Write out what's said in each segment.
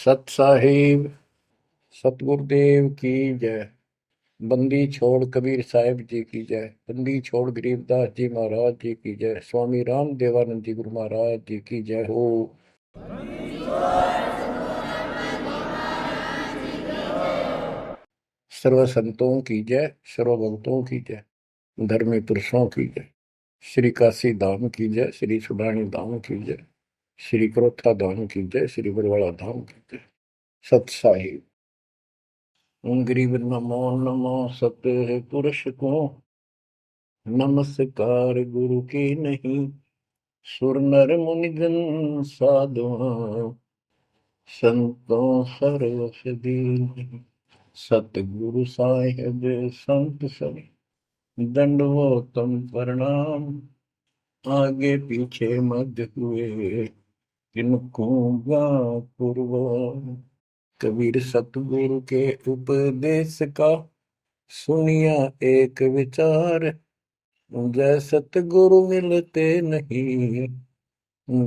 सत साहिब सतगुरुदेव की जय। बंदी छोड़ कबीर साहिब जी की जय। बंदी छोड़ गरीबदास जी महाराज जी की जय। स्वामी राम देवानंद जी गुरु महाराज जी की जय हो। सर्व संतों की जय, सर्व भक्तों की जय, धर्मी पुरुषों की जय। श्री काशी धाम की जय, श्री सुडानी धाम की जय, श्री क्रोथा धाम की जय, श्री बरवाड़ा धाम की जय। सत साहिब गरीब नमो नमो सत पुरुष को नमस्कार गुरु की नहीं। सुर नर मुनिजन साधुआ संतों सरस दीन। सतगुरु साहिब संत सब दंडवतम प्रणाम। आगे पीछे मध्य हुए किनको पूर्व। कबीर सतगुरु के उपदेश का सुनिया एक विचार। जय सतगुरु मिलते नहीं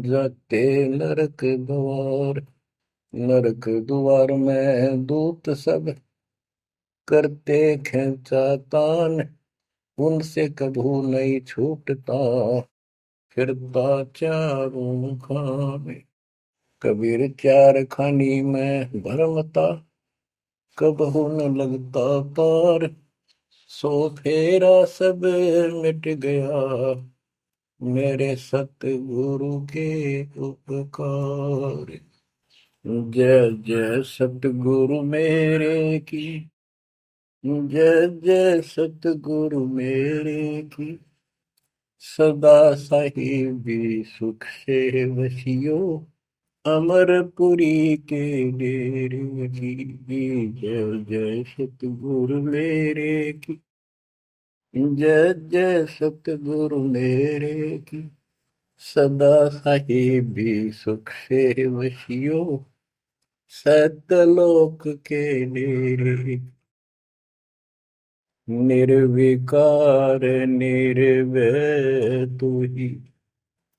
जाते नरक द्वार। नरक द्वार में दूत सब करते खेचा तान। उनसे कभू नहीं छूटता फिरता चारों खाने। कबीर चार खानी में भरमता कबहू न लगता पार। सो फेरा सब मिट गया मेरे सतगुरु के उपकार। जय जय सतगुरु मेरे की जय जय सतगुरु मेरे की। सदा साहिबी सुख से वसियो अमरपुरी के डेरे की। जय जय सतगुरु मेरे की जय जय सतगुरु मेरे की। सदा साहिबी सुख से वसियो सतलोक के डेरे। निर्विकार निर्भय तू ही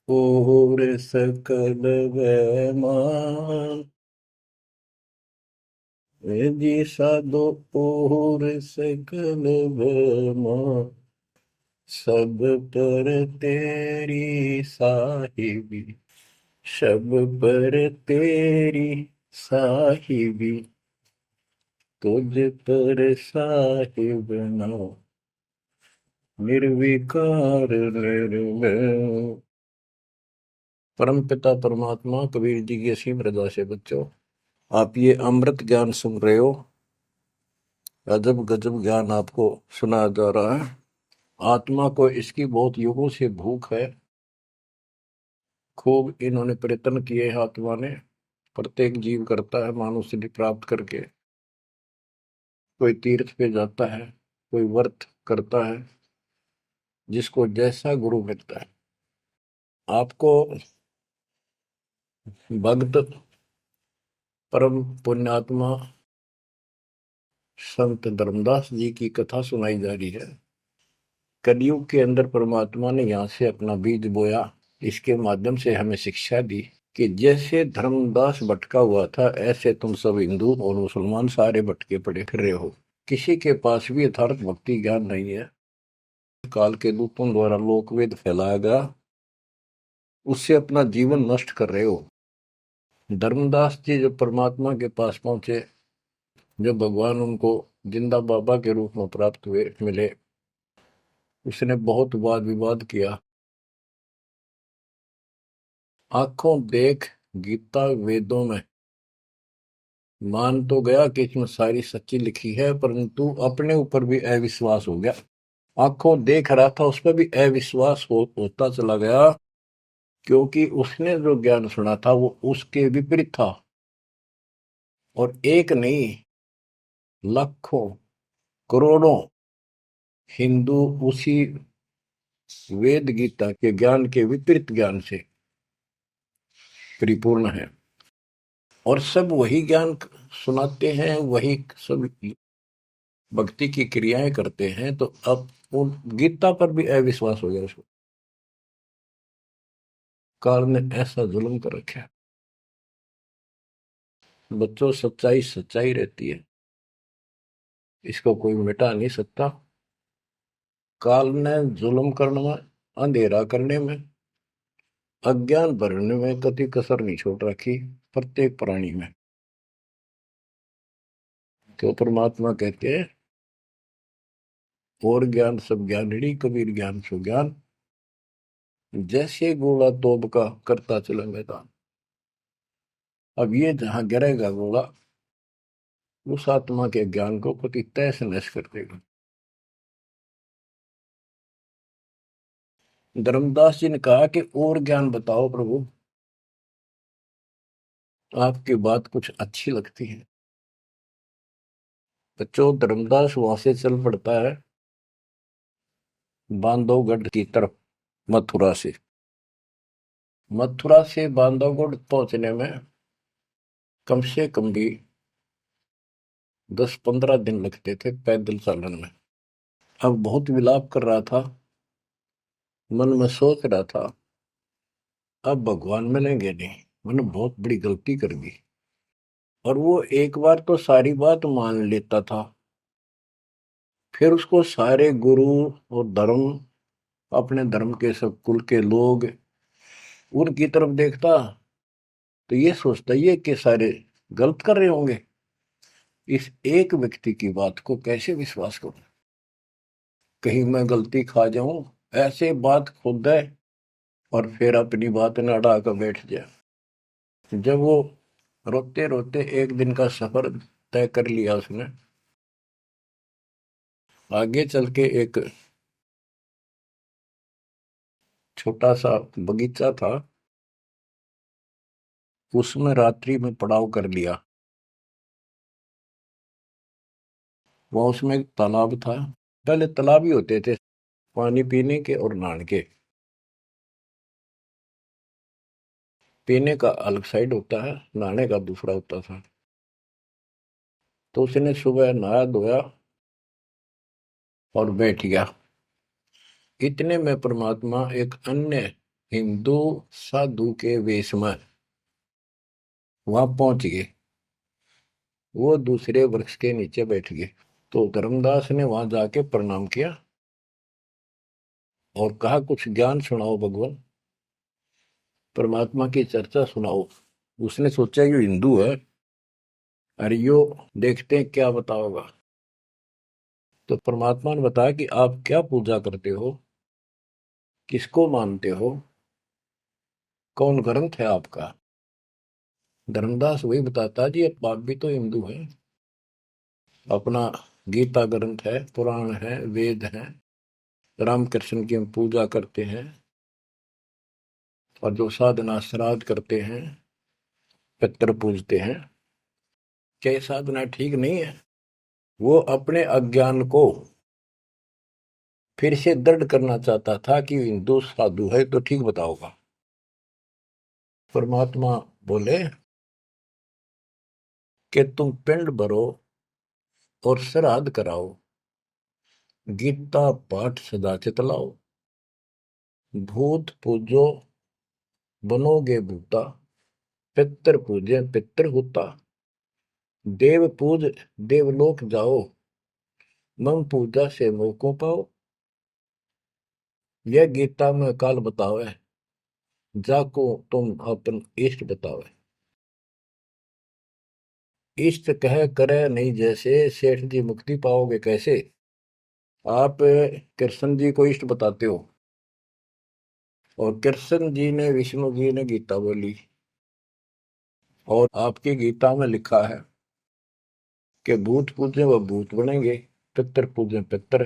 और सकल वैमान। जी साधो और सकल वैमान। सब पर तेरी साहिबी सब पर तेरी साहिबी। तुझ पर साहिब ना निर्विकार निर्भय। परम पिता परमात्मा कबीर जी की असीम रजा से बच्चों, आप ये अमृत ज्ञान सुन रहे हो। अजब गजब ज्ञान आपको सुनाया जा रहा है। आत्मा को इसकी बहुत युगों से भूख है। खूब इन्होंने प्रयत्न किए हैं आत्मा ने। प्रत्येक जीव करता है मानव सिद्धि प्राप्त करके। कोई तीर्थ पे जाता है, कोई व्रत करता है, जिसको जैसा गुरु मिलता है। आपको भक्त परम पुण्यात्मा संत धर्मदास जी की कथा सुनाई जा रही है। कलयुग के अंदर परमात्मा ने यहाँ से अपना बीज बोया। इसके माध्यम से हमें शिक्षा दी कि जैसे धर्मदास भटका हुआ था, ऐसे तुम सब हिंदू और मुसलमान सारे भटके पड़े फिर रहे हो। किसी के पास भी यथार्थ भक्ति ज्ञान नहीं है। काल के दूतों द्वारा लोकवेद फैलाया गया, उससे अपना जीवन नष्ट कर रहे हो। धर्मदास जी जब परमात्मा के पास पहुंचे, जब भगवान उनको जिंदा बाबा के रूप में प्राप्त हुए मिले, उसने बहुत वाद विवाद किया। आंखों देख गीता वेदों में मान तो गया कि इसमें सारी सच्ची लिखी है, परंतु अपने ऊपर भी अविश्वास हो गया। आंखों देख रहा था, उस पर भी अविश्वास होता चला गया, क्योंकि उसने जो ज्ञान सुना था वो उसके विपरीत था। और एक नहीं, लाखों करोड़ों हिंदू उसी वेद गीता के ज्ञान के विपरीत ज्ञान से परिपूर्ण है। और सब वही ज्ञान सुनाते हैं, वही सब भक्ति की क्रियाएं करते हैं। तो अब उन गीता पर भी अविश्वास हो गया उसको। काल ने ऐसा जुल्म कर रखा है। बच्चों, सच्चाई सच्चाई रहती है, इसको कोई मिटा नहीं सकता। काल ने जुल्म करने में, अंधेरा करने में, अज्ञान भरने में कति कसर नहीं छोड़ रखी प्रत्येक प्राणी में। तो परमात्मा कहते हैं, और ज्ञान सब ज्ञानड़ी, कबीर ज्ञान सो ज्ञान, जैसे गोला तोब का करता चले मैदान। अब ये जहां गिरेगा गोला, उस आत्मा के ज्ञान को कति तहस नहस कर देगा। धर्मदास जी ने कहा कि और ज्ञान बताओ प्रभु, आपकी बात कुछ अच्छी लगती है। बच्चों, धर्मदास वहां से चल पड़ता है बांधवगढ़ की तरफ, मथुरा से। मथुरा से बांधवगढ़ पहुंचने में कम से कम भी 10-15 दिन लगते थे पैदल चलन में। अब बहुत विलाप कर रहा था, मन में सोच रहा था, अब भगवान मिलेंगे नहीं, मैंने बहुत बड़ी गलती कर दी। और वो एक बार तो सारी बात मान लेता था, फिर उसको सारे गुरु और धर्म, अपने धर्म के सब कुल के लोग, उनकी तरफ देखता तो ये सोचता ये कि सारे गलत कर रहे होंगे, इस एक व्यक्ति की बात को कैसे विश्वास करूं, कहीं मैं गलती खा जाऊं, ऐसे बात खुद है और फिर अपनी बात न अड़ा कर बैठ जाए। जब वो रोते रोते एक दिन का सफर तय कर लिया उसने, आगे चल के एक छोटा सा बगीचा था, उसमें रात्रि में पड़ाव कर लिया। वहां उसमें एक तालाब था, पहले तालाब ही होते थे पानी पीने के और नहाने के। पीने का अलग साइड होता है, नहाने का दूसरा होता था। तो उसने सुबह नहाया धोया और बैठ गया। इतने में परमात्मा एक अन्य हिंदू साधु के वेश में वहां पहुंच गए। वो दूसरे वृक्ष के नीचे बैठ गए। तो धर्मदास ने वहां जाके प्रणाम किया और कहा, कुछ ज्ञान सुनाओ भगवान, परमात्मा की चर्चा सुनाओ। उसने सोचा ये हिंदू है, अरे यो देखते हैं क्या बताओगा। तो परमात्मा ने बताया कि आप क्या पूजा करते हो, किसको मानते हो, कौन ग्रंथ है आपका। धर्मदास वही बताता, जी आप भी तो हिंदू हैं, अपना गीता ग्रंथ है, पुराण है, वेद है, रामकृष्ण की हम पूजा करते हैं, और जो साधना श्राद्ध करते हैं, पितर पूजते हैं, क्या ये साधना ठीक नहीं है। वो अपने अज्ञान को फिर से दृढ़ करना चाहता था कि हिंदू साधु है तो ठीक बताओगा। परमात्मा बोले कि तुम पिंड भरो और श्राद्ध कराओ, गीता पाठ सदा चितलाओ, भूत पूजो बनोगे भूता, पितर पूजे पितर होता, देव पूज देवलोक जाओ, मम पूजा से मोह को पाओ। यह गीता में काल बतावे, जाको तुम अपन इष्ट बतावे। इष्ट कह करे नहीं जैसे, सेठ जी मुक्ति पाओगे कैसे। आप कृष्ण जी को इष्ट बताते हो, और कृष्ण जी ने, विष्णु जी ने गीता बोली, और आपकी गीता में लिखा है कि भूत पूजे वह भूत बनेंगे, पितर पूजे पितर,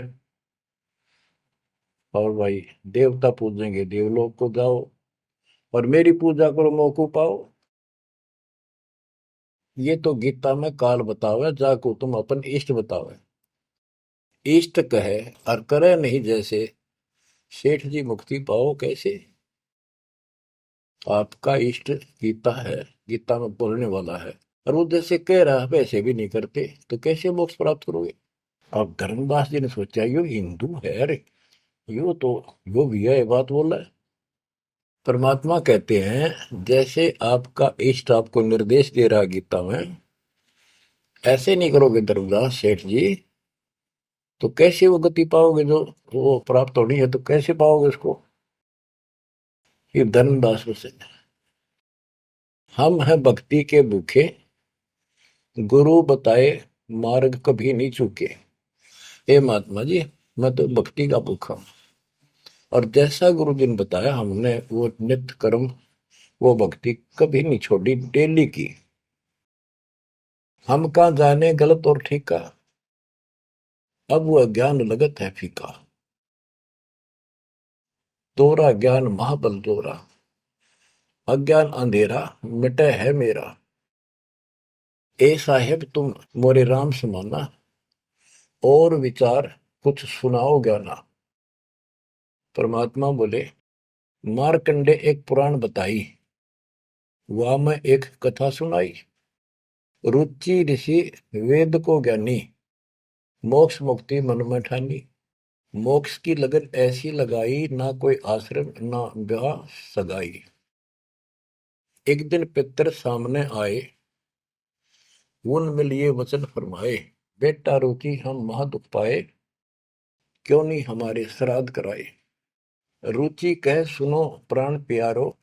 और भाई देवता पूजेंगे देवलोक को जाओ, और मेरी पूजा करो मोको पाओ। ये तो गीता में काल बतावे, जाको तुम अपन इष्ट बतावे। इष्ट कहे और करे नहीं जैसे, सेठ जी मुक्ति पाओ कैसे। आपका इष्ट गीता है, गीता में बोलने वाला है, और वो जैसे कह रहा है वैसे भी नहीं करते, तो कैसे मोक्ष प्राप्त करोगे। अब धर्मदास जी ने सोचा, यो हिंदू है, अरे यो तो यो भी है, ये बात बोल रहा है। परमात्मा कहते हैं, जैसे आपका इष्ट आपको निर्देश दे रहा है गीता में, ऐसे नहीं करोगे धर्मदास सेठ जी तो कैसे वो गति पाओगे, जो वो प्राप्त होनी है तो कैसे पाओगे उसको। ये धर्मदास से हम हैं भक्ति के भूखे, गुरु बताए मार्ग कभी नहीं चूके। हे महात्मा जी, मैं तो भक्ति का भूखा हूं, और जैसा गुरु जी ने बताया हमने वो नित्य कर्म, वो भक्ति कभी नहीं छोड़ी, डेली की। हम कहाँ जाने गलत और ठीक का, अब वो ज्ञान लगत है फीका। तोरा ज्ञान महाबल तोरा, अज्ञान अंधेरा मिटे है मेरा। ए साहेब तुम मोरे राम समाना, और विचार कुछ सुनाओ ज्ञाना। परमात्मा बोले, मारकंडे एक पुराण बताई, वहां में एक कथा सुनाई। रुचि ऋषि वेद को ज्ञानी, मोक्ष मुक्ति मन में ठानी। मोक्ष की लगन ऐसी लगाई, ना कोई आश्रम ना ब्याह सगाई। एक दिन पितर सामने आए, उन लिए वचन फरमाए। बेटा रुचि हम महादुख पाए, क्यों नहीं हमारे श्राद्ध कराए। रुचि कह सुनो प्राण प्यारो,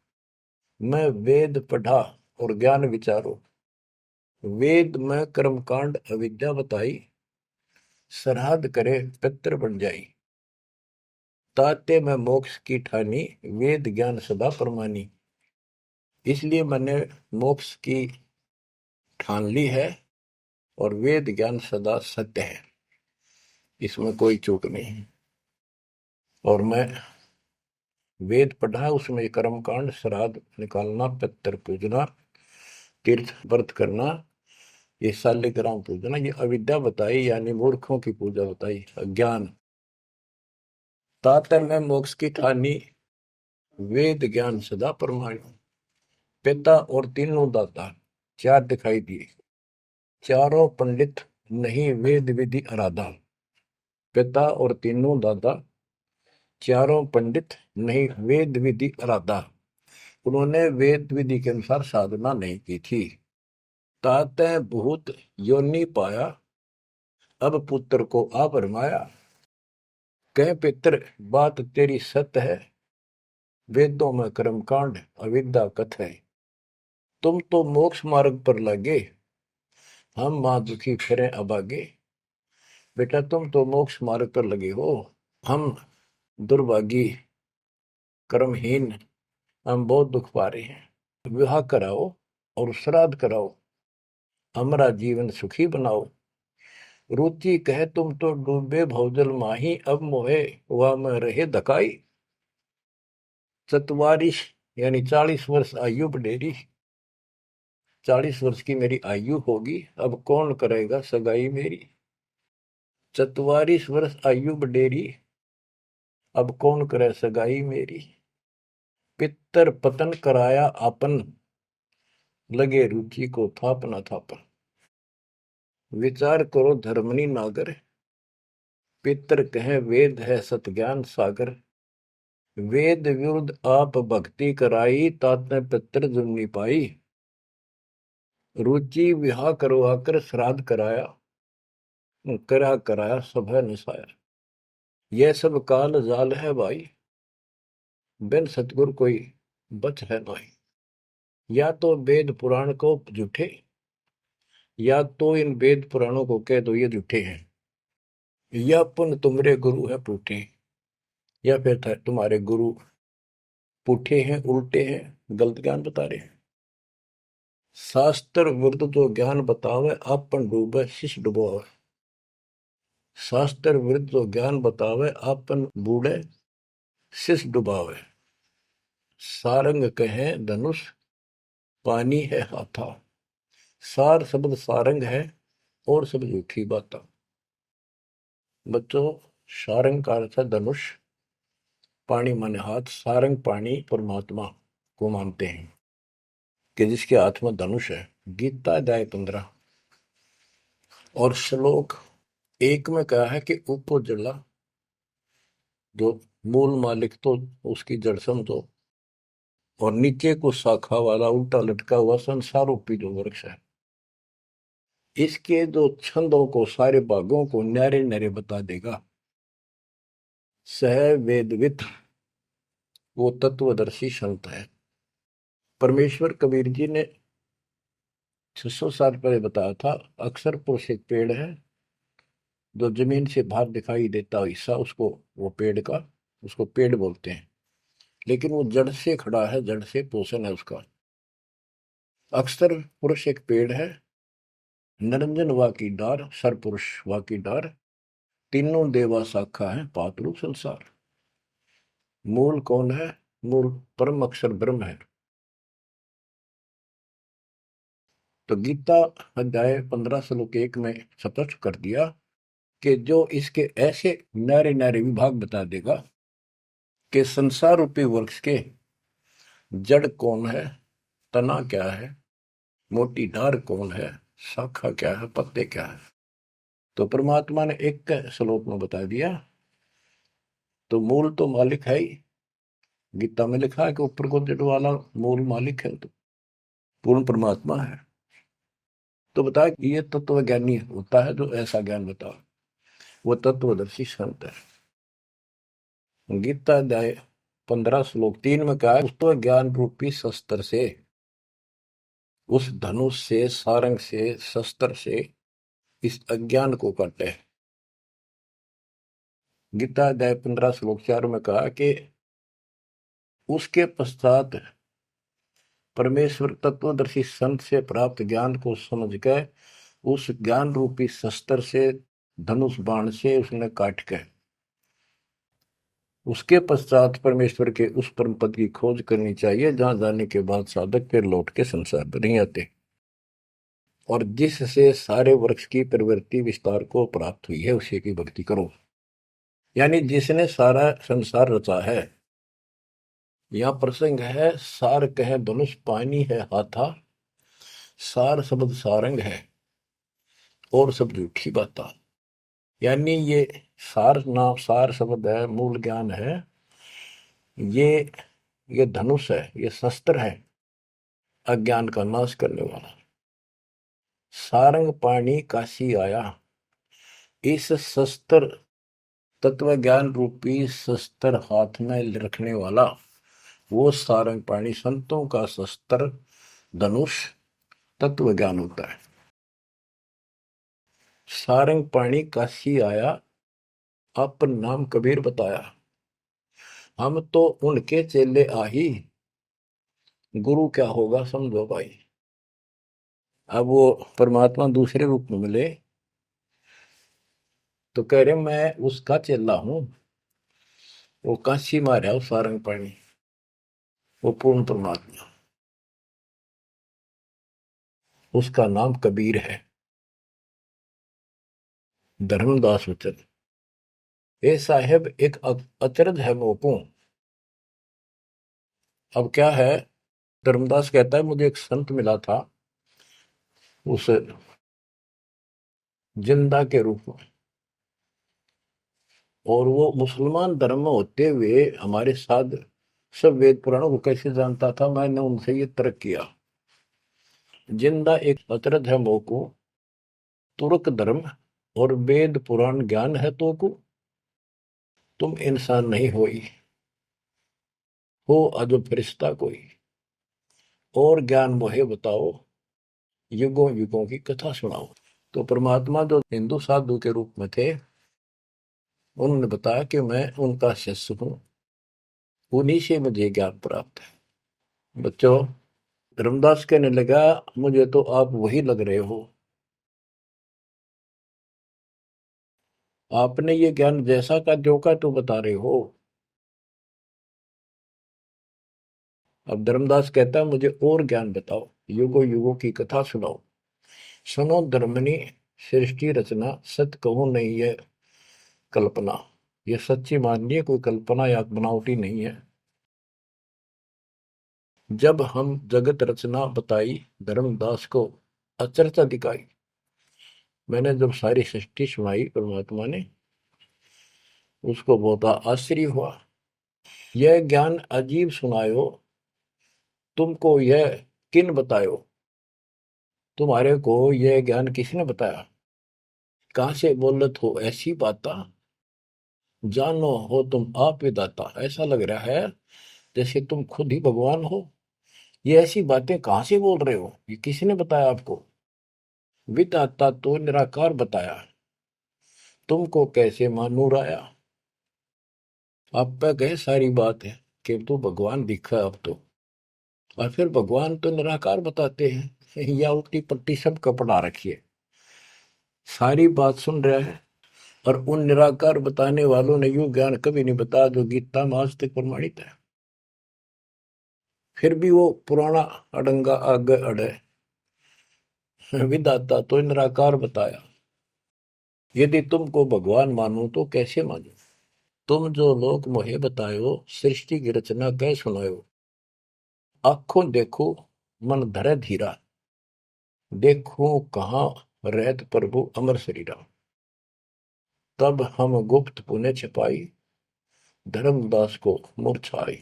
मैं वेद पढ़ा और ज्ञान विचारो। वेद में कर्मकांड अविद्या बताई, श्राद्ध करे पितर बन जाई। ताते में मोक्ष की ठानी, वेद ज्ञान सदा परमानी। इसलिए मैंने मोक्ष की ठान ली है, और वेद ज्ञान सदा सत्य है, इसमें कोई चूक नहीं। और मैं वेद पढ़ा, उसमें कर्मकांड, श्राद्ध निकालना, पितर पूजना, तीर्थ व्रत करना, ये शालिग्राम पूजना, ये अविद्या बताई, यानी मूर्खों की पूजा बताई, अज्ञान। तातर में मोक्ष की ठानी, वेद ज्ञान सदा परमाणु। पिता और तीनों दाता, चार दिखाई दिए। चारों पंडित नहीं वेद विधि आराधा। पिता और तीनों दादा, चारों पंडित नहीं वेद विधि आराधा। उन्होंने वेद विधि के अनुसार साधना नहीं की थी। ताते भूत योनि पाया, अब पुत्र को आ भरमाया। कह पितर बात तेरी सत्य है, वेदों में कर्मकांड अविद्या कथ है। तुम तो मोक्ष मार्ग पर लगे, हम मां दुखी फिरे अभागे। बेटा तुम तो मोक्ष मार्ग पर लगे हो, हम दुर्भागी कर्महीन, हम बहुत दुख पा रहे हैं। विवाह कराओ और श्राद्ध कराओ, हमारा जीवन सुखी बनाओ। रुचि कहे तुम तो डूबे भवजल माही, अब मोहे वह में रहे धकाई। चतवारिश यानी 40 वर्ष आयु बडेरी, 40 वर्ष की मेरी आयु होगी, अब कौन करेगा सगाई मेरी। 44 वर्ष आयु बडेरी, अब कौन करे सगाई मेरी। पितर पतन कराया आपन, लगे रुचि को थापना थापन। विचार करो धर्मनी नागर, पितर कहे वेद है सत ज्ञान सागर। वेद विरुद्ध आप भक्ति कराई, तातने पितर जुर्नी पाई। रुचि विवाह करवाकर श्राद्ध कराया, कराया सब है निसाया। यह सब काल जाल है भाई, बिन सतगुर कोई बच है नहीं। या तो वेद पुराण को झूठे, या तो इन वेद पुराणों को कह दो ये झूठे हैं। या पुन तुम्हारे गुरु है पूठे, या फिर तुम्हारे गुरु पूठे हैं, उल्टे हैं, गलत ज्ञान बता रहे हैं। शास्त्र विरुद्ध जो ज्ञान बतावे, आपन डूबे शिष्य डुबोवे। शास्त्र विरुद्ध जो ज्ञान बतावे, आपन बूढ़े शिष्य डुबावे। सारंग कहे धनुष, पानी है हाथा। सार शब्द सारंग है, और सब झूठी बात। बच्चों, सारंग का अर्थ है धनुष, पानी माने हाथ। सारंग पानी परमात्मा को मानते हैं कि जिसके हाथ में धनुष है। गीता अध्याय 15 और श्लोक 1 में कहा है कि ऊपर जला, जो मूल मालिक तो उसकी जड़ समझो, और नीचे को शाखा वाला उल्टा लटका हुआ संसार रूपी जो वृक्ष है। इसके जो छंदों को, सारे भागों को न्यारे न्यारे बता देगा। सह वेदवित वो तत्वदर्शी संत है। परमेश्वर कबीर जी ने 600 साल पहले बताया था, अक्सर पुरुष एक पेड़ है, जो जमीन से बाहर दिखाई देता हिस्सा उसको, वो पेड़ का, उसको पेड़ बोलते हैं, लेकिन वो जड़ से खड़ा है, जड़ से पोषण है उसका। अक्सर पुरुष एक पेड़ है, निरंजन वा की डार, सरपुरुष वा की डार, तीनों देवा शाखा है, पातरू संसार। मूल कौन है? मूल परम अक्षर ब्रह्म है। तो गीता अध्याय 15 श्लोक 1 में स्पष्ट कर दिया कि जो इसके ऐसे नारे नारे विभाग बता देगा कि संसार रूपी वृक्ष के जड़ कौन है, तना क्या है, मोटी डार कौन है, शाखा क्या है, पत्ते क्या है, तो परमात्मा ने एक श्लोक में बता दिया। तो मूल तो मालिक है ही, गीता में लिखा है कि ऊपर को जड़ वाला मूल मालिक है, तो पूर्ण परमात्मा है। तो बता, ये तत्व ज्ञानी होता है जो ऐसा ज्ञान बता, वो तत्वदर्शी संत है। गीता अध्याय 15 श्लोक 3 में कहा, उस तो ज्ञान रूपी शस्त्र से, उस धनुष से, सारंग से, शस्त्र से इस अज्ञान को काटे। गीता अध्याय 15 श्लोक 4 में कहा कि उसके पश्चात परमेश्वर तत्वदर्शी संत से प्राप्त ज्ञान को समझ कर उस ज्ञान रूपी शस्त्र से, धनुष बाण से उसने काट के, उसके पश्चात परमेश्वर के उस परम पद की खोज करनी चाहिए, जहां जाने के बाद साधक फिर लौट के संसार में नहीं आते, और जिससे सारे वृक्ष की प्रवृत्ति विस्तार को प्राप्त हुई है, उसी की भक्ति करो। यानी जिसने सारा संसार रचा है। यह प्रसंग है, सार कह धनुष पानी है हाथा, सार शब्द सारंग है और सब झूठी बाता। यानी ये सार नाम, सार शब्द है, मूल ज्ञान है, ये ये धनुष है, ये शस्त्र है अज्ञान का नाश करने वाला। सारंग पाणी काशी आया, इस शस्त्र, तत्व ज्ञान रूपी शस्त्र हाथ में रखने वाला वो सारंग पाणी, संतों का शस्त्र धनुष तत्व ज्ञान होता है। सारंग पाणी काशी आया, अपन नाम कबीर बताया, हम तो उनके चेले आही, गुरु क्या होगा समझो भाई। अब वो परमात्मा दूसरे रूप में मिले तो कह रहे मैं उसका चेला हूं, वो काशी मारा वो सारंग पाणी, वो पूर्ण परमात्मा, उसका नाम कबीर है। धर्मदास वचन, ए साहेब एक अचरज है मोकू। अब क्या है, धर्मदास कहता है मुझे एक संत मिला था उस जिंदा के रूप में, और वो मुसलमान धर्म में होते हुए हमारे साथ सब वेद पुराणों को कैसे जानता था, मैंने उनसे ये तर्क किया। जिंदा एक अचरज है मोकू, तुर्क धर्म और वेद पुराण ज्ञान है तो को, तुम इंसान नहीं हो अजब फरिश्ता कोई, और ज्ञान मोहे बताओ, युगों युगों की कथा सुनाओ। तो परमात्मा जो हिंदू साधु के रूप में थे, उन्होंने बताया कि मैं उनका शिष्य हूं, उन्हीं से मुझे ज्ञान प्राप्त है। बच्चों, रामदास कहने लगा मुझे तो आप वही लग रहे हो, आपने ये ज्ञान जैसा का जो का तो बता रहे हो। अब धर्मदास कहता है मुझे और ज्ञान बताओ, युगों युगों की कथा सुनाओ, सुनो धर्मनी सृष्टि रचना, सत्य कहो नहीं है कल्पना, ये सच्ची मानिए, कोई कल्पना या बनावटी नहीं है। जब हम जगत रचना बताई, धर्मदास को अचरज दिखाई। मैंने जब सारी सृष्टि सुनाई परमात्मा ने, उसको बहुत आश्चर्य हुआ। यह ज्ञान अजीब सुनायो, तुमको यह किन बतायो, तुम्हारे को यह ज्ञान किसने बताया? कहाँ से बोलत हो ऐसी बात? जानो हो तुम आप विदाता। ऐसा लग रहा है जैसे तुम खुद ही भगवान हो। ये ऐसी बातें कहाँ से बोल रहे हो? ये किसने बताया आपको? विदाता तो निराकार बताया। तुमको कैसे मानूर आया? आप पे कहे सारी बात है कि तू भगवान दिखा अब तो। और फिर भगवान तो निराकार बताते हैं या उल्टी पट्टी सब कपड़ा रखिए। सारी बात सुन रहा है और उन निराकार बताने वालों ने यूं ज्ञान कभी नहीं बताया जो गीता में आज तक प्रमाणित है। फिर भी वो पुराना अडंगा आगे अड़े। विदाता तो निराकार बताया। यदि तुमको भगवान मानो तो कैसे मानो? तुम जो लोग मोहे बतायो सृष्टि की रचना कह सुनायो। आंखों देखो मन धरे धीरा। देखो कहाँ रहत प्रभु अमर शरीरा। तब हम गुप्त पुण्य छिपाई धर्मदास को मूर्छाई।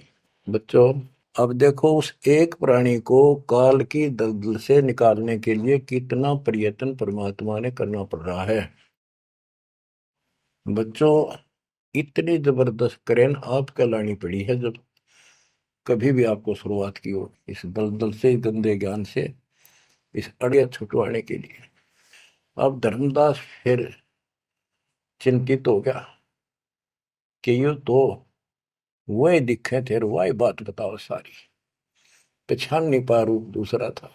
बच्चों, अब देखो उस एक प्राणी को काल की दलदल से निकालने के लिए कितना प्रयत्न परमात्मा ने करना पड़ रहा है। बच्चों, इतनी जबरदस्त करेन आपके लानी पड़ी है जब कभी भी आपको शुरुआत की हो इस दलदल से, गंदे ज्ञान से, इस अड़िया छुटवाने के लिए। अब धर्मदास फिर चिंतित हो गया कि यू तो वही दिखे थे, वही बात बताओ सारी। पहचान नहीं पा रूप दूसरा था।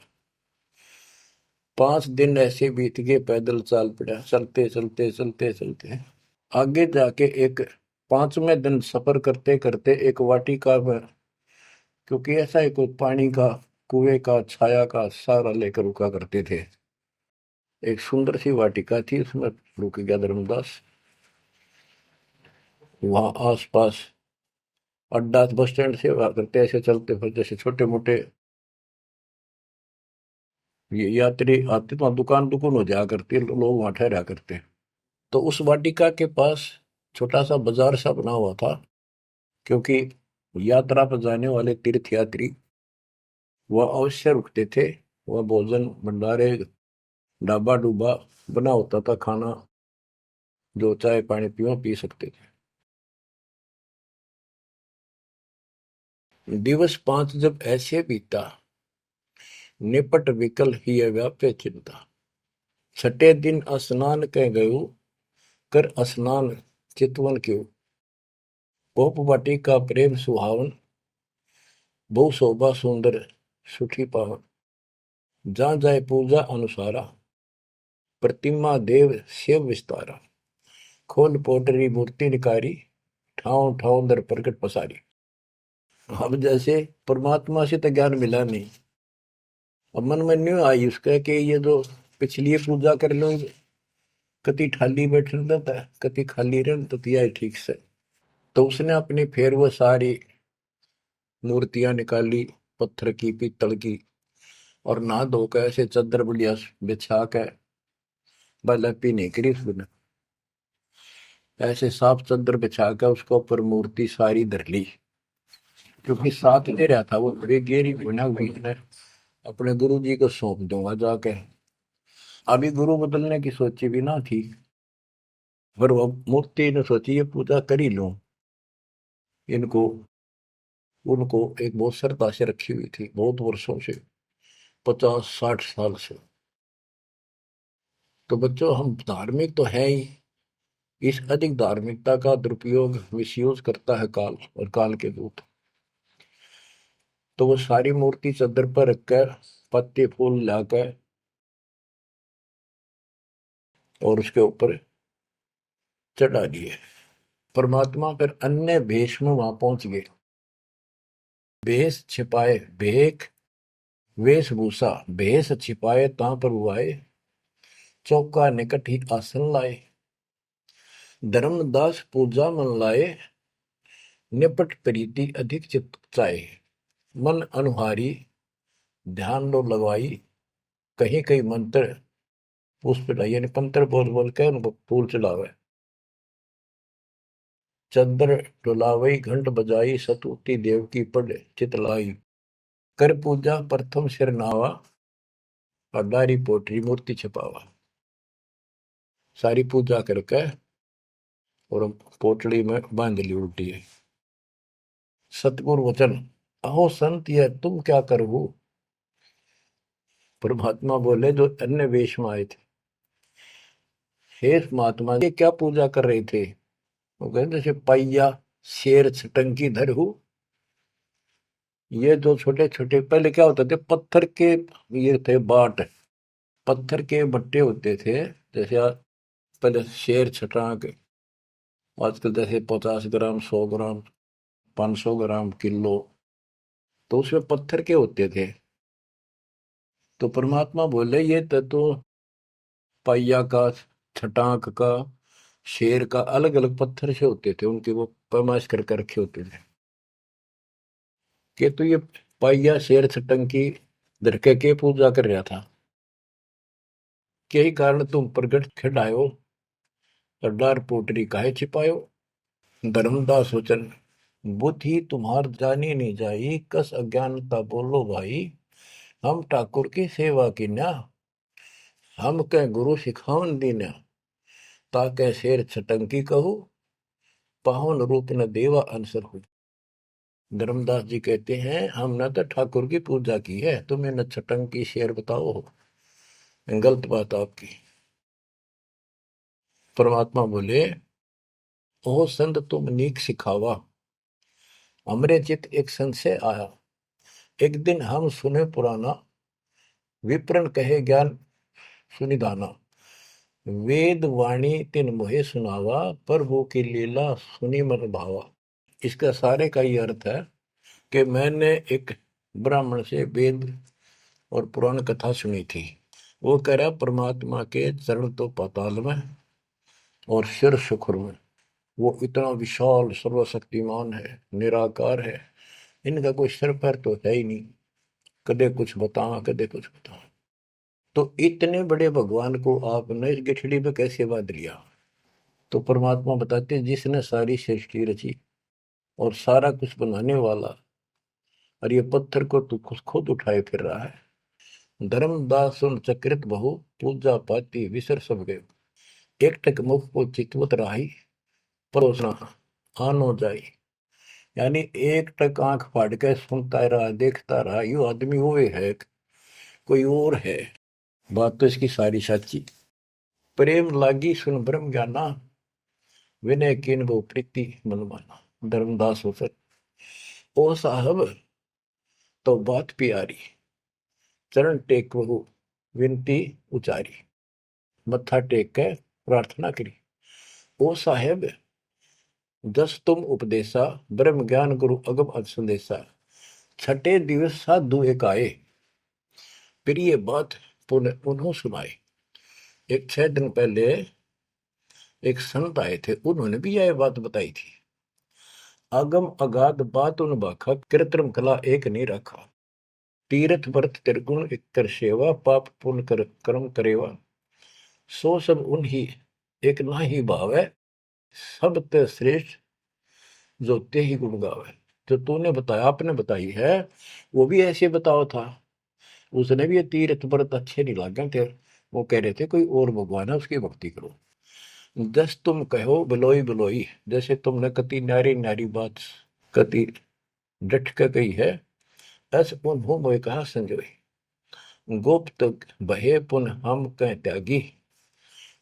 5 दिन ऐसे बीत गए, पैदल चाल पड़ा, चलते चलते चलते चलते आगे जाके एक 5वें दिन सफर करते करते एक वाटिका में, क्योंकि ऐसा ही कोई पानी का कुएं का छाया का सहारा लेकर रुका करते थे, एक सुंदर सी वाटिका थी, उसमें रुक गया धर्मदास। वहां आसपास अड्डा बस स्टैंड से हुआ करते, ऐसे चलते फिर जैसे छोटे मोटे ये यात्री आते तो वहाँ दुकान दुकान हो जाया करती, लोग वहां ठहरा करते। तो उस वाटिका के पास छोटा सा बाजार सा बना हुआ था, क्योंकि यात्रा पर जाने वाले तीर्थ यात्री वह अवश्य रुकते थे। वह भोजन भंडारे ढाबा डूबा बना होता था, खाना जो चाय पानी पियो पी सकते थे। दिवस 5 जब ऐसे बीता, निपट विकल ही व्याप्य चिंता। छठे दिन स्नान कह गयो, कर स्नान चितवन क्यों। पोप वाटिका प्रेम सुहावन, बहु शोभा सुंदर सुठी पावन। जहाँ जाए पूजा अनुसारा, प्रतिमा देव शिव विस्तारा। खोल पोटरी मूर्ति निकारी, ठाव ठाव दर प्रकट पसारी। अब जैसे परमात्मा से तो ज्ञान मिला नहीं, अब मन में न्यू आई उसका कि ये जो पिछली पूजा कर लो, कति खाली बैठ रहता है, कति खाली रह तो तिया ठीक से। तो उसने अपनी फिर वो सारी मूर्तियां निकाली, पत्थर की पीतल की, और नहा धोकर ऐसे चादर बढ़िया बिछा के बलपी नहीं करी उसने, ऐसे साफ चादर बिछा के उसके ऊपर मूर्ति सारी धर ली। क्योंकि साथ दे रहा था वो, बड़ी गहरी गुना हुई ने अपने गुरु जी को सौंप दूंगा जाके। अभी गुरु बदलने की सोची भी ना थी, पर वो मूर्ति ने सोची ये पूजा कर ही लूं। इनको उनको एक बहुत श्रद्धा से रखी हुई थी बहुत वर्षों से, 50-60 साल से। तो बच्चों, हम धार्मिक तो है ही, इस अधिक धार्मिकता का दुरुपयोग मिसयूज करता है काल और काल के दूत। तो वो सारी मूर्ति चादर पर रखकर पत्ते फूल लाकर और उसके ऊपर चढ़ा दिए। परमात्मा फिर अन्य भेष में वहां पहुंच गए। भेष छिपाए भेख, वेशभूषा भेष छिपाए ता प्रभु आए। चौका निकट ही आसन लाए, धर्मदास पूजा मन लाए। निपट प्रीति अधिक चित चाहे, मन अनुहारी ध्यान लो लगवाई। कहीं कहीं मंत्र पुष्प यानी पंत्र बोल बोल के उनको फूल चढ़ावे। चंद्र डुलावई घंट बजाई, सतुति देव की पढ़ चितलाई। कर पूजा प्रथम सिर नावा, और डायरी पोटरी मूर्ति छपावा, सारी पूजा करके और पोटली में बांध ली उल्टी है। सतगुरु वचन, अहो संत ये तुम क्या करो। परमात्मा बोले जो अन्य वेश में आए थे, हे महात्मा ये क्या पूजा कर रहे थे। वो कहते जैसे पैया शेर छटंकी धर हूं। ये जो छोटे छोटे पहले क्या होते थे, पत्थर के ये थे बाट, पत्थर के बट्टे होते थे। जैसे पहले शेर छटांक, आजकल जैसे 50 ग्राम 100 ग्राम 500 ग्राम किलो, तो उसमें पत्थर के होते थे। तो परमात्मा बोले ये तो पैया का, छटांक का, शेर का अलग अलग पत्थर से होते थे, उनके वो पैमाइश करके रखे होते थे कि तो ये पैया शेर छटंकी धरके के पूजा कर रहा था। यही कारण तुम प्रगट खिड़ायो और डार पोटरी काहे छिपायो। धर्मदास वचन, बुद्धि तुम्हार जानी नहीं जाई, कस अज्ञानता बोलो भाई। हम ठाकुर की सेवा की ना, हम कह गुरु सिखावन दीना, ताके शेर छटंकी कहू, पावन रूप न देवा अंसर हो। धर्मदास जी कहते हैं हमने तो ठाकुर की पूजा की है, तुम्हें न छटंकी शेर बताओ, गलत बात आपकी। परमात्मा बोले ओ संत तुम नीक सिखावा, हमरे चित एक संशय आया। एक दिन हम सुने पुराना, विप्रन कहे ज्ञान सुनिधाना। वेद वाणी तिन मोहे सुनावा, प्रभु की लीला सुनी मन भावा। इसका सारे का ये अर्थ है कि मैंने एक ब्राह्मण से वेद और पुराण कथा सुनी थी। वो कह रहा परमात्मा के चरण तो पाताल में और सिर शुक्र में, वो इतना विशाल सर्वशक्तिमान है, निराकार है, इनका कोई सिर पैर तो है ही नहीं, कदे कुछ बता कदे कुछ बता। तो इतने बड़े भगवान को आपने इस गठड़ी में कैसे बांध लिया। तो परमात्मा बताते जिसने सारी सृष्टि रची और सारा कुछ बनाने वाला, और ये पत्थर को तू खुद उठाए फिर रहा है। धर्मदास सुन चक्रित बहु, पूजा पाती विसर सब गए। एक टक मुख को चितवत राही, परोसना आनो जाई। यानी एक टक आंख फाड़ के सुनता रहा, देखता रहा, यू आदमी हुए है कोई और है। बात तो इसकी सारी सच्ची। प्रेम लागी सुन ब्रह्म ज्ञाना, विनय किन वो प्रीति मन माना। धर्मदास होकर ओ साहब तो बात प्यारी, चरण टेक बहु विनती उचारी। मत्था टेक के प्रार्थना करी। ओ साहेब दस तुम उपदेशा, ब्रह्म ज्ञान गुरु अगम अज संदेशा। छठे दिवस साधु एक आए, प्रिय बात पुनः उन्हों सुनाए। एक 6 दिन पहले एक संत आए थे, उन्होंने भी यह बात बताई थी। अगम अगाध बात उन बाखा, कृत्रिम कला एक नहीं रखा। तीर्थ व्रत त्रिगुण एक कर सेवा, पाप पुण्य कर कर्म करेवा। सो सब उन्हीं एक ना ही भाव है, सब ते श्रेष्ठ जो ते ही गुण गावे। जो तूने बताया, आपने बताई है, वो भी ऐसे बताओ था। उसने भी ये तीर्थ व्रत अच्छे नहीं लगे थे, वो कह रहे थे कोई और भगवान है उसकी भक्ति करो। जस तुम कहो बिलोई बिलोई, जैसे तुमने कति न्यारी न्यारी बात कति डट के कही है, ऐसे उन्हों मोए कहा संजोई। गुप्त बहे पुन हम कह त्यागी,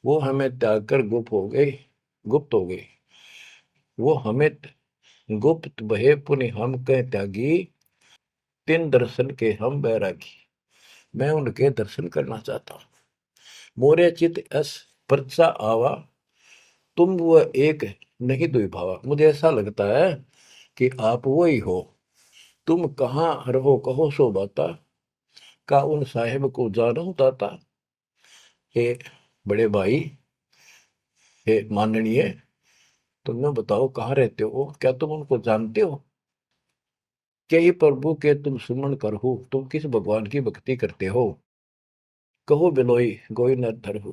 वो हमें त्याग कर गुप्त हो गई, गुप्त हो गई। वो हमें गुप्त बहे पुन हम कह त्यागी, तिन दर्शन के हम बैरागी। मैं उनके दर्शन करना चाहता हूं। मोरे चित अस परचा आवा, तुम वो एक नहीं दुई भावा। मुझे ऐसा लगता है कि आप वो ही हो। तुम कहाँ रहो कहो सो बाता, का उन साहेब को जानो दाता। हे बड़े भाई, हे माननीय, तुम्हें बताओ कहाँ रहते हो, क्या तुम उनको जानते हो। क्या ही प्रभु के तुम सुमन करहु, तुम किस भगवान की भक्ति करते हो। कहो बिलोई गोई न धरहु,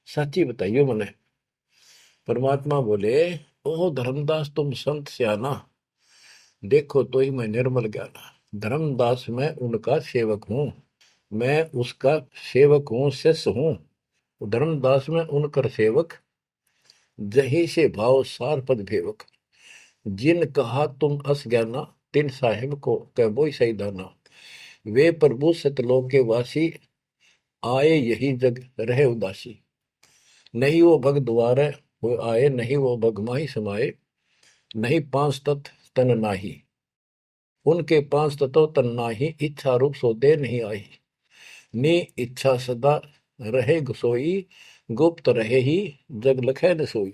सच्ची बताइयो मने। परमात्मा बोले ओ धर्मदास तुम संत सियाना, देखो तो ही मैं निर्मल ज्ञाना। धर्मदास मैं उनका सेवक हूं। मैं उसका सेवक हूँ, शिष्य हूँ। धर्मदास में उनकर सेवक, जही से भाव सार पद भेवक। जिन कहा तुम अस ज्ञाना, तिन साहिब को कह बोई सही दाना। वे प्रभु सतलोक के वासी, आए यही जग रहे उदासी। नहीं वो भग द्वारे हो आए, नहीं वो भग माही समाये। नहीं पांच तत्व तन नाही, उनके पांच तत्व तन नाही। इच्छा रूप सो दे नहीं आई, नी इच्छा सदा रहे सोई। गुप्त रहे ही जग लखे न सोई।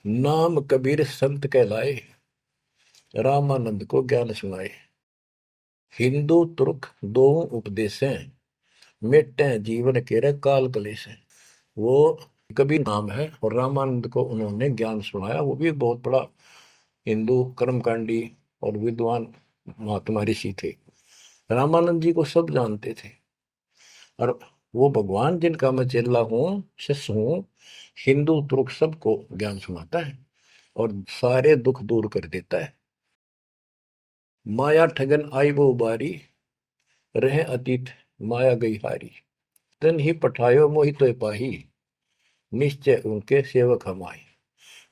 नाम कबीर संत कहलाए, रामानंद को ज्ञान सुनाए। हिंदू तुर्क दो उपदेशें, मिटे जीवन के काल कलेश है। वो कबीर नाम है और रामानंद को उन्होंने ज्ञान सुनाया। वो भी बहुत बड़ा हिंदू कर्मकांडी और विद्वान महात्मा ऋषि थे। रामानंद जी को सब जानते थे और वो भगवान जिनका मैं चेला हूँ, शिष्य हूँ, हिंदू तुर्क सबको ज्ञान सुनाता है और सारे दुख दूर कर देता है। माया ठगन आई वो बारी, रहे अतीत माया गई हारी। तन ही पठायो मोहि तो पाही, निश्चय उनके सेवक हम आए।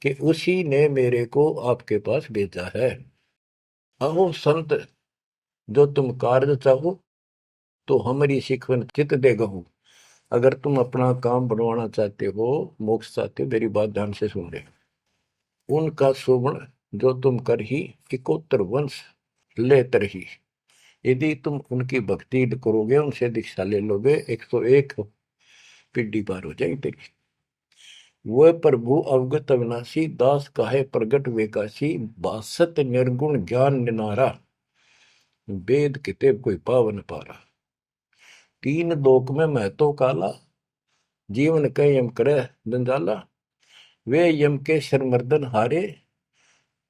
कि उसी ने मेरे को आपके पास भेजा है। अहो संत जो तुम कार्य चाहो, तो हमारी शिकवन चित दे गहू। अगर तुम अपना काम बनवाना चाहते हो, मोक्ष चाहते हो, मेरी बात ध्यान से सुन ले। उनका शोभन जो तुम कर ही, इकोत्तर वंश ले तरही। यदि तुम उनकी भक्ति करोगे, उनसे दीक्षा ले लोगे, 101 पीढ़ी पार हो जाएगी तेरी। वह प्रभु अवगत अविनाशी, दास काहे प्रगट वेकाशी। बासत निर्गुण ज्ञान निनारा, वेद किताब कोई पावन पारा। तीन लोक में मैं तो काला, जीवन कह यम करे जंजाला। वे यम के शर्मर्दन हारे,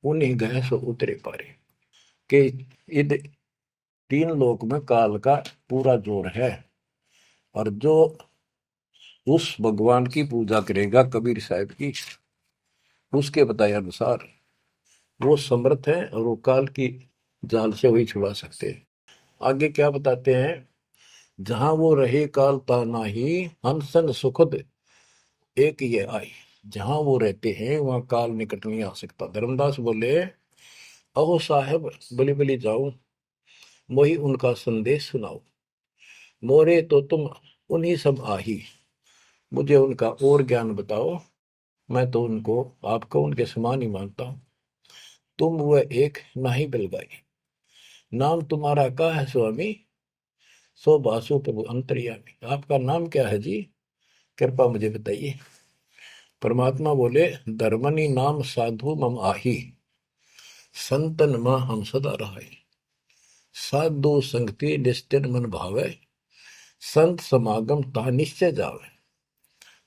उन्हीं गए सो उतरे पारे। के इध तीन लोक में काल का पूरा जोर है और जो उस भगवान की पूजा करेगा कबीर साहब की, उसके बताए अनुसार वो समर्थ है और वो काल की जाल से वही छुड़ा सकते हैं। आगे क्या बताते हैं, जहां वो रहे काल ता नाही, हंसन सुखद एक ये आई। जहां वो रहते हैं वहां काल निकट नहीं आ सकता। धर्मदास बोले, अहो साहेब बलि बलि जाओ, मोहि उनका संदेश सुनाओ। मोरे तो तुम उन्हीं सब आही, मुझे उनका और ज्ञान बताओ। मैं तो उनको आपको उनके समान ही मानता हूं। तुम वह एक नाही बिलगाई, नाम तुम्हारा क्या है स्वामी। सो बासु प्रभु अंतर्यामी। आपका नाम क्या है जी, कृपा मुझे बताइए। परमात्मा बोले, धर्मनि नाम साधु मम आही, संतन मां हम सदा रहे। साधु संगति निस्तिर मन भावे, संत समागम ता निश्चय जावे।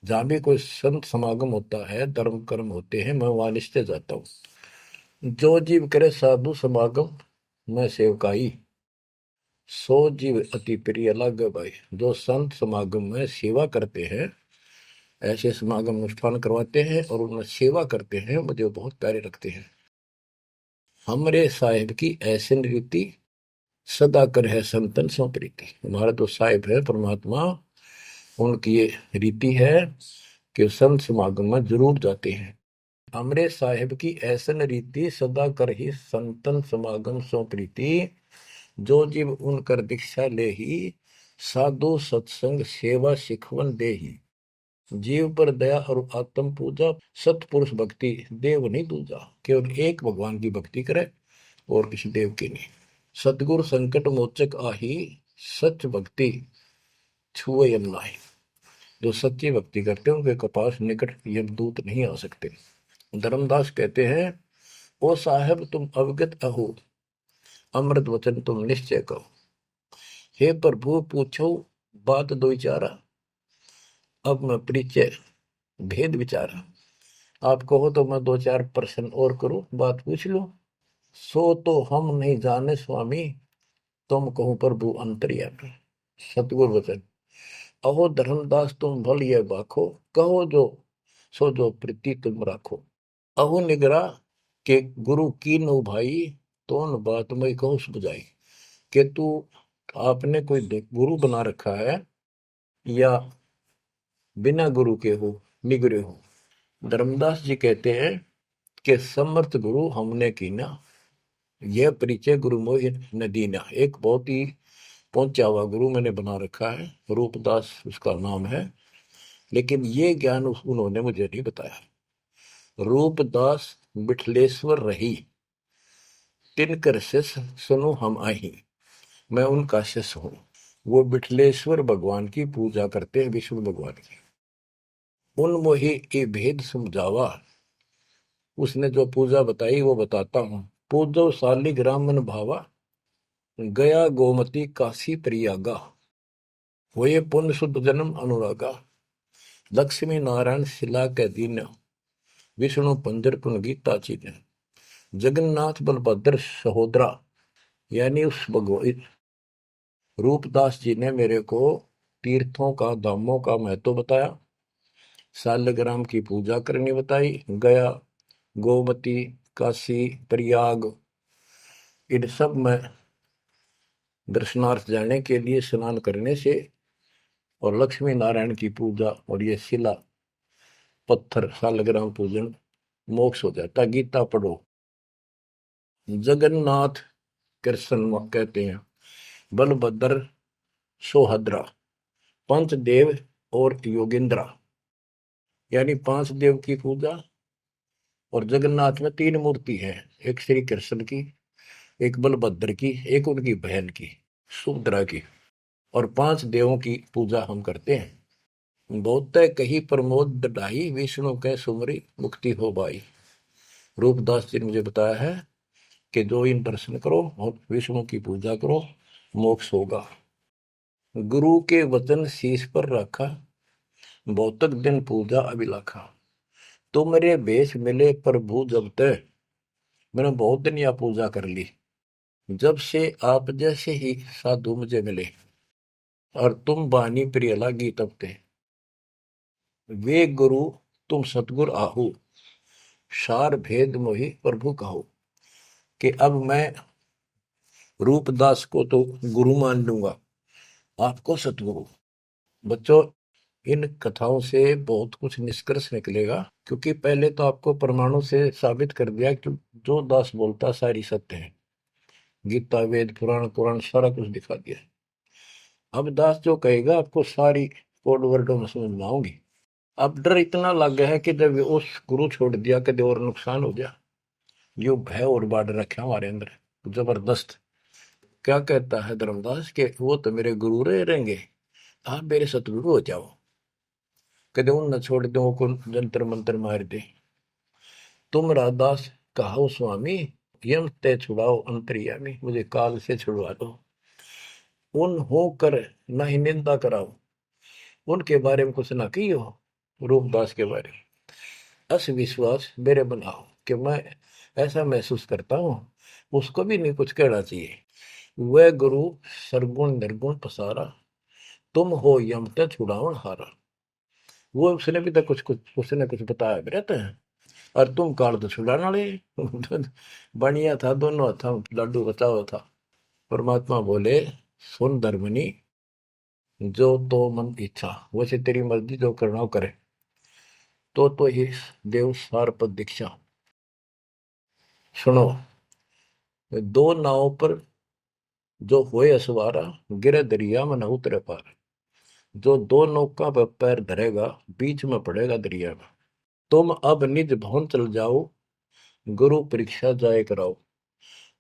जहां भी कोई संत समागम होता है, धर्म कर्म होते हैं, मैं वहां निश्चय जाता हूँ। जो जीव करे साधु समागम मैं सेवकाई, सो जीव अति प्रिय लागे भाई। जो संत समागम में सेवा करते हैं, ऐसे समागम अनुष्ठान करवाते हैं और उनमें सेवा करते हैं, मुझे बहुत प्यारे लगते हैं। हमरे साहिब की ऐसी रीति, सदा कर है संतन सो प्रीति। हमारा तो साहिब है परमात्मा, उनकी ये रीति है कि संत समागम में जरूर जाते हैं। हमरे साहिब की ऐसन रीति, सदा कर ही संतन समागम सो प्रीति। जो जीव उनकर दीक्षा ले ही, साधु सत्संग सेवा सिखवन दे ही। जीव पर दया और आत्म पूजा, सतपुरुष भक्ति देव नहीं दूजा। केवल एक भगवान की भक्ति करे और किसी देव की नहीं। सतगुरु संकट मोचक आही, सच भक्ति छुए यम नाही। जो सच्ची भक्ति करते हैं उनके कपास निकट यमदूत नहीं आ सकते। धर्मदास कहते हैं, ओ साहेब तुम अवगत अहो, अमृत वचन तुम निश्चय कहो। हे प्रभु पूछो बात दो चारा, अब मैं परिचय भेद विचारा। आप कहो तो मैं दो चार प्रश्न और करूं, बात पूछ लो। सो तो हम नहीं जाने स्वामी, तुम कहो प्रभु अंतर्यामी। सतगुरु वचन, अहो धर्मदास तुम भल ये बाखो, कहो जो सो जो प्रीति तुम राखो। अहो निगरा के गुरु की नो भाई, तो न बात मैं कहूँ बुझाई। कि तू आपने कोई गुरु बना रखा है या बिना गुरु के हो, निगरे हो। धर्मदास जी कहते हैं कि समर्थ गुरु हमने कीना, यह परिचय गुरु मोहि न दीना। एक बहुत ही पहुंचा हुआ गुरु मैंने बना रखा है, रूपदास उसका नाम है, लेकिन ये ज्ञान उन्होंने मुझे नहीं बताया। रूपदास बिठलेश्वर रही, तिनकर शिष्य सुनो हम आही। मैं उनका शिष्य हूं। वो बिठलेश्वर भगवान की पूजा करते हैं, विष्णु भगवान की। उन मोहि ये भेद समझावा, उसने जो पूजा बताई वो बताता हूं। पूजो शालिग्राम मन भावा, गया गोमती काशी प्रयागा। होए पुण्य शुद्ध जन्म अनुरागा, लक्ष्मी नारायण शिला के दीन, विष्णु पंजर पुन गीता चीन। जगन्नाथ बलभद्र सहोदरा, यानी उस भगवान रूपदास जी ने मेरे को तीर्थों का, धामों का महत्व बताया, शालिग्राम की पूजा करनी बताई, गया, गोमती, काशी, प्रयाग, इन सब में दर्शनार्थ जाने के लिए स्नान करने से, और लक्ष्मी नारायण की पूजा और ये शिला पत्थर शालिग्राम पूजन मोक्ष हो जाता। गीता पढ़ो। जगन्नाथ कृष्ण कहते हैं, बलभद्र सोहद्रा, पंचदेव और योगेंद्रा, यानी पांच देव की पूजा। और जगन्नाथ में तीन मूर्ति है, एक श्री कृष्ण की, एक बलभद्र की, एक उनकी बहन की सुभद्रा की, और पांच देवों की पूजा हम करते हैं। बहुत कही प्रमोद दढ़ाई, विष्णु के सुमरी मुक्ति हो बाई। रूपदास जी ने मुझे बताया है कि जो इन दर्शन करो और विष्णु की पूजा करो, मोक्ष होगा। गुरु के वचन शीश पर रखा, बहुतक दिन पूजा अभिलाखा। तुमरे बेश मिले प्रभु जब तक, मैंने बहुत दिन यह पूजा कर ली, जब से आप जैसे ही साधु मुझे मिले, और तुम बानी प्रिय लागी तब ते। वे गुरु तुम सतगुर आहू, सार भेद मोहि प्रभु कहो। कि अब मैं रूपदास को तो गुरु मान लूंगा, आपको सतगुरु। बच्चों, इन कथाओं से बहुत कुछ निष्कर्ष निकलेगा, क्योंकि पहले तो आपको प्रमाणों से साबित कर दिया कि जो दास बोलता सारी सत्य है। गीता, वेद, पुराण, कुरान सारा कुछ दिखा दिया। अब दास जो कहेगा आपको सारी कोड वर्डों में समझ में आऊंगी। अब डर इतना लग गया है कि जब उस गुरु छोड़ दिया कभी और नुकसान हो गया, यो भय और बाढ़ रखा हमारे अंदर जबरदस्त। क्या कहता है धर्मदास के वो तो मेरे गुरु रहेंगे, आप मेरे सतगुरु हो जाओ, कदे उन न छोड़ दो को जंतर मंत्र मार दे। तुम राधास कहो स्वामी, यम ते छुड़ाओ अंतर्यामी, मुझे काल से छुड़वा दो। उन हो कर न ही निंदा कराओ, उनके बारे में कुछ ना कहियो, रूपदास के बारे में अस विश्वास मेरे बनाओ, कि मैं ऐसा महसूस करता हूं, उसको भी नहीं कुछ कहना चाहिए। वह गुरु सरगुण निर्गुण पसारा, तुम हो यम ते छुड़ावन हारा। वो उसने भी तो कुछ कुछ उसने कुछ बताया भी रहता है, और तुम काल तो छुड़ाने वाले। बढ़िया था, दोनों था, लड्डू बचाओ था। परमात्मा बोले, सुन धर्मनी, जो तो मन इच्छा, वैसे तेरी मर्जी जो करना हो करे। तो ही देव सार पद दीक्षा। सुनो, दो नाव पर जो होए असवारा, गिरे दरिया में न उतरे पार। जो दो नौका पर पैर धरेगा, बीच में पड़ेगा दरिया में। तुम अब निज भवन चल जाओ, गुरु परीक्षा जाए कराओ।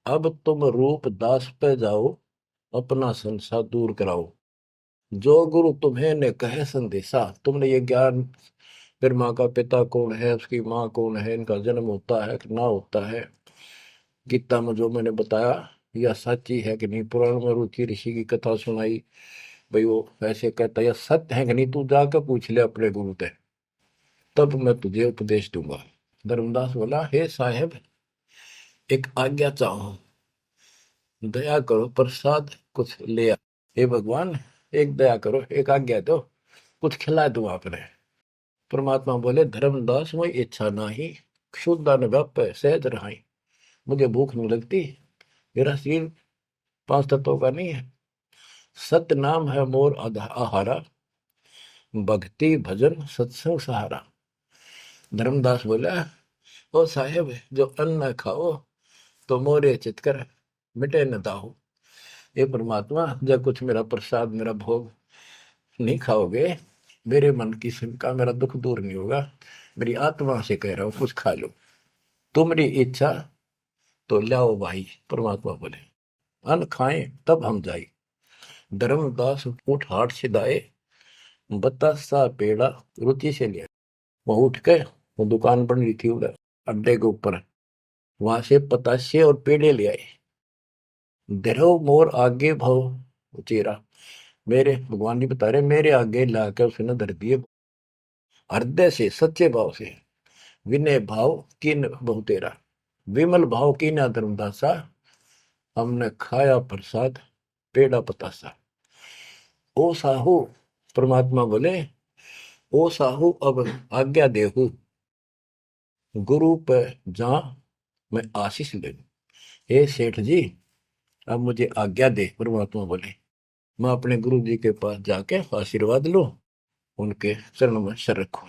अब तुम रूप दास पे जाओ, अपना संसार दूर कराओ। जो गुरु तुम्हें ने कहे संदेशा, तुमने ये ज्ञान, फिर माँ का पिता कौन है, उसकी माँ कौन है, इनका जन्म होता है कि ना होता है, गीता में जो मैंने बताया यह सच्ची है कि नहीं, पुराण में रुचि ऋषि की कथा सुनाई, भाई वो ऐसे कहता यह सत्य है कि नहीं, तू जाकर पूछ ले अपने गुरु से, तब मैं तुझे उपदेश दूंगा। धर्मदास बोला, हे साहेब, एक आज्ञा चाहूं, दया करो, प्रसाद कुछ ले आ। हे भगवान, एक दया करो, एक आज्ञा दो, कुछ खिला दूं आपने। परमात्मा बोले, धर्मदास मोई इच्छा नाही, क्षुद्र व्याप सहज रहाई। मुझे भूख नहीं लगती, मेरा शरीर पांच तत्वों का नहीं है, सत नाम है मोर आहारा, भक्ति भजन सत्संग सहारा। धर्मदास बोला, ओ साहेब जो अन्न खाओ तो मोरे चितकर मिटे न दाहो। ये परमात्मा जब कुछ मेरा प्रसाद मेरा भोग नहीं खाओगे, मेरे मन की शंका मेरा दुख दूर नहीं होगा। मेरी आत्मा से कह रहा हूं कुछ खा लो, तुम्हारी इच्छा तो लाओ भाई। परमात्मा बोले अन्न खाएं तब हम जाए। धर्मदास उठ हाट से दाए, बतासा पेड़ा रुचि से लिया। वो उठ के वो दुकान बन रही थी उधर अड्डे के ऊपर, वहां से पतासे और पेड़े ले आए। धरो मोर आगे भाव चेरा, मेरे भगवान जी बता रहे मेरे आगे लाकर उसने धर दिए। हृदय से सच्चे भाव से, विनय भाव किन बहु तेरा, विमल भाव की ना धर्मदासा, हमने खाया प्रसाद पेड़ा पतासा। ओ साहू, परमात्मा बोले ओ साहू अब आज्ञा देहू, गुरु पर जा मैं आशीष ले लूं। हे सेठ जी अब मुझे आज्ञा दे। परमात्मा बोले मैं अपने गुरु जी के पास जाके आशीर्वाद लूं, उनके चरणों में सर रखूं।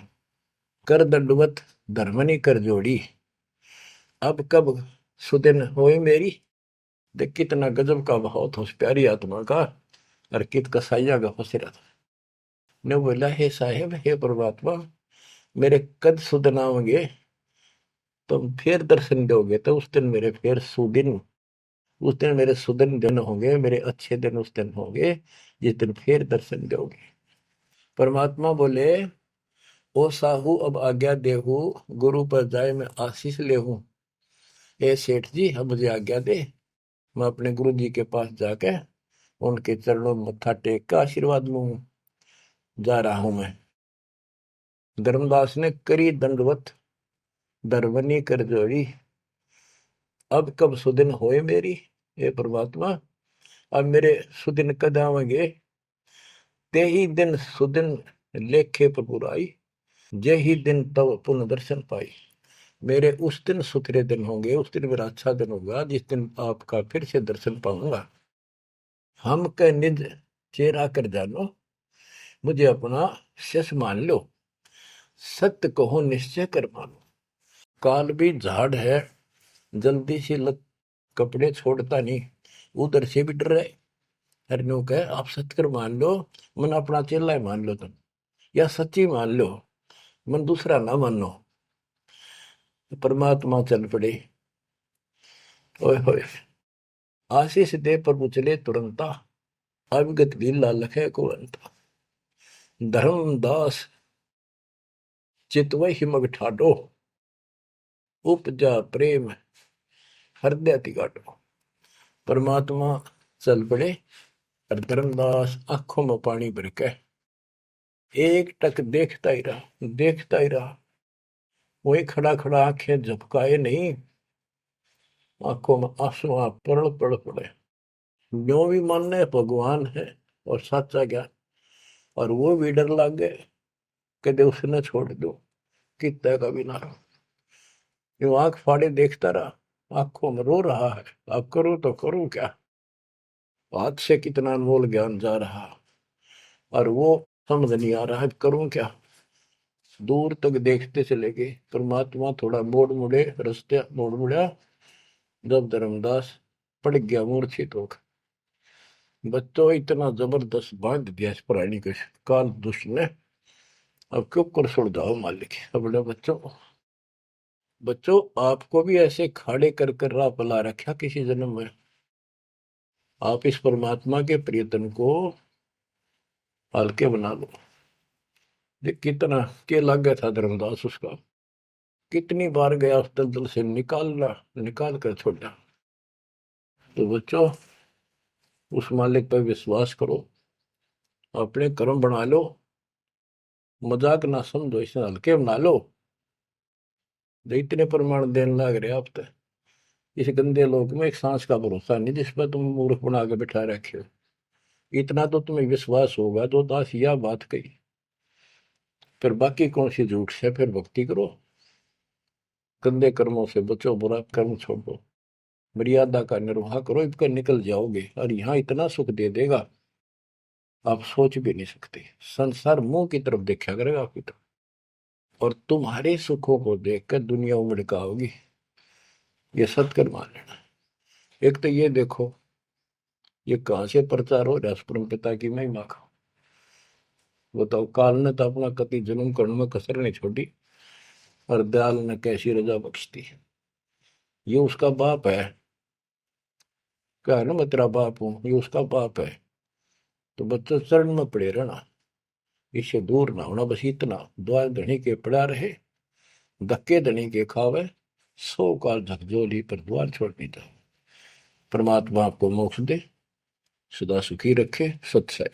कर दंडवत धर्मनी कर जोड़ी, अब कब सुदिन होई मेरी। देख कितना गजब का भाव था उस प्यारी आत्मा का, और कित कसाइया का फसेरा था। ने बोला हे साहेब हे परमात्मा मेरे कद सुदिन आओगे, तुम फिर दर्शन दोगे तो उस दिन मेरे फिर सुदिन, उस दिन मेरे सुदिन दिन होंगे, मेरे अच्छे दिन उस दिन होंगे जिस दिन फिर दर्शन दोगे। परमात्मा बोले ओ साहू अब आज्ञा देहू, गुरु पर जाए मैं आशीष लेहूं। ए सेठ जी अब मुझे आज्ञा दे, मैं अपने गुरु जी के पास जाके उनके चरणों में मत्था टेक कर आशीर्वाद लूं। जा रहा हूं मैं। धर्मदास ने करी दंडवत दरवनी कर जोड़ी, अब कब सुदिन होए मेरी। हे परमात्मा अब मेरे सुदिन कद आवेंगे। ते ही दिन सुदिन लेखे प्रभुराई, जे ही दिन तब पुनः दर्शन पाई। मेरे उस दिन सुथरे दिन होंगे, उस दिन मेरा अच्छा दिन होगा जिस दिन आपका फिर से दर्शन पाऊंगा। हम कह निज चेहरा कर जानो, मुझे अपना शिष्य मान लो। सत्य कहो निश्चय कर मानो, काल भी झाड़ है जल्दी से लग कपड़े छोड़ता नहीं, उधर से भी डर रहे। हरनू कहे आप सत्य कर मान लो, मन अपना चेला ही मान लो तुम, या सच्ची मान लो, मन दूसरा ना मानो। परमात्मा चल पड़े। ओए होए आशीष दे प्रभु चले तुरंता, अविगत भी लालख है को अंता। धर्मदास चितवही मग ठाडो, उपजा प्रेम हृदय तिगाटो। परमात्मा चल पड़े और धर्मदास आंखों में पानी भर के एक टक देखता ही रहा, देखता ही रहा। वही खड़ा खड़ा आंखें झपकाए नहीं, आंखों में आंसू पड़ पड़ पड़े। जो भी मानने भगवान है और सच्चा ज्ञान, और वो भी डर लग गए कदे उसने छोड़ दो कितना का भी ना रहो। जो आंख फाड़े देखता रहा, आंखों में रो रहा है, अब करूं तो करूं क्या, हाथ से कितना अनमोल ज्ञान जा रहा, और वो समझ नहीं आ रहा है करूं क्या। दूर तक देखते चले गए। परमात्मा थोड़ा मोड़ मुड़े, रास्ते मोड़ मुड़ा, जब धर्मदास पड़ गया मूर्छित होकर। बच्चों इतना जबरदस्त बांध दिया इस प्राणी के काल दुष्ट ने, अब क्यों कर छोड़ जाओ मालिक। अब बच्चों, बच्चों आपको भी ऐसे खाड़े कर कर राह पला रखा किसी जन्म में। आप इस परमात्मा के प्रियतन को हल्के बना लो। ये कितना के लग गया था धर्मदास उसका, कितनी बार गया उस दलदल से निकालना, निकाल कर छोड़ा। तो बच्चों उस मालिक पर विश्वास करो, अपने कर्म बना लो, मजाक ना समझो, इसे हल्के बना लो। जो इतने प्रमाण देने लग रहे आप तो इस गंदे लोक में एक सांस का भरोसा नहीं जिस पर तुम मूर्ख बना के बिठा रखे हो। इतना तो तुम्हें विश्वास होगा तो दास यह बात कही, फिर बाकी कौन सी झूठ से फिर भक्ति करो। गंदे कर्मों से बचो, बुरा कर्म छोड़ो, मर्यादा का निर्वाह करो, इसका निकल जाओगे और यहाँ इतना सुख दे देगा। आप सोच भी नहीं सकते। संसार मुंह की तरफ देखा करेगा आपकी तरफ, और तुम्हारे सुखों को देखकर दुनिया उमड़ होगी। ये सत्य मान लेना। एक तो ये देखो, ये कहां से प्रचार हो रहा है परम पिता की महिमा का। बताओ, काल ने तो अपना कति जुल्म करने में कसर नहीं छोड़ी, और दयाल ने कैसी रजा बख्शती। ये उसका बाप है, क्या है ना, मैं तेरा बाप हूं, ये उसका बाप है। तो बच्चों चरण में पड़े रहना, इससे दूर ना होना, बस इतना। द्वार धनी के पड़ा रहे, धक्के धनी के खावे, 100 काल झकझोली पर द्वार छोड़नी था। परमात्मा आपको मोक्ष दे, सदा सुखी रखे। सत्य।